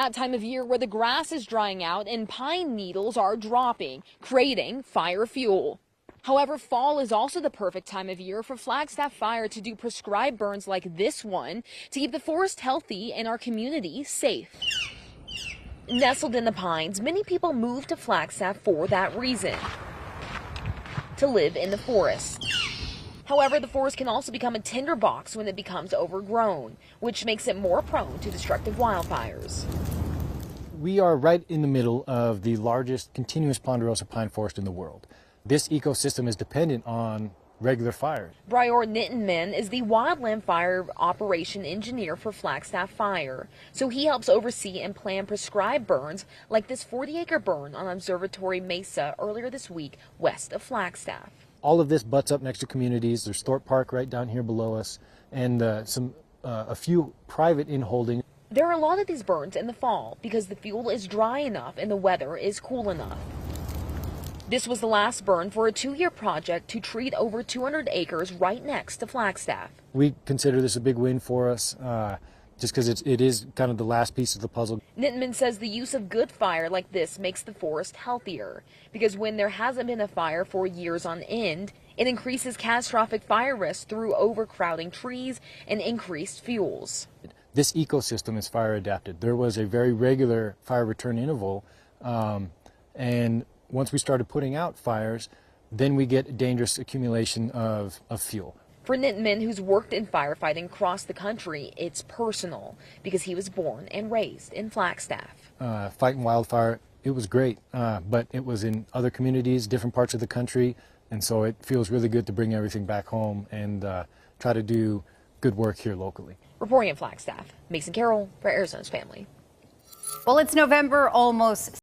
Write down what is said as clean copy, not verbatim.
That time of year where the grass is drying out and pine needles are dropping, creating fire fuel. However, fall is also the perfect time of year for Flagstaff Fire to do prescribed burns like this one to keep the forest healthy and our community safe. Nestled in the pines, many people move to Flagstaff for that reason, to live in the forest. However, the forest can also become a tinderbox when it becomes overgrown, which makes it more prone to destructive wildfires. We are right in the middle of the largest continuous ponderosa pine forest in the world. This ecosystem is dependent on regular fires. Bryor Nittenman is the wildland fire operation engineer for Flagstaff Fire, so he helps oversee and plan prescribed burns like this 40-acre burn on Observatory Mesa earlier this week west of Flagstaff. All of this butts up next to communities. There's Thorpe Park right down here below us, and a few private in-holding. There are a lot of these burns in the fall because the fuel is dry enough and the weather is cool enough. This was the last burn for a 2-year project to treat over 200 acres right next to Flagstaff. We consider this a big win for us, just because it is kind of the last piece of the puzzle. Nitman says the use of good fire like this makes the forest healthier, because when there hasn't been a fire for years on end, it increases catastrophic fire risk through overcrowding trees and increased fuels. This ecosystem is fire adapted. There was a very regular fire return interval, and once we started putting out fires, then we get dangerous accumulation of fuel. For Nitman, who's worked in firefighting across the country, it's personal because he was born and raised in Flagstaff. Fighting wildfire, it was great, but it was in other communities, different parts of the country, and so it feels really good to bring everything back home and try to do good work here locally. Reporting in Flagstaff, Mason Carroll for Arizona's Family. Well, it's November almost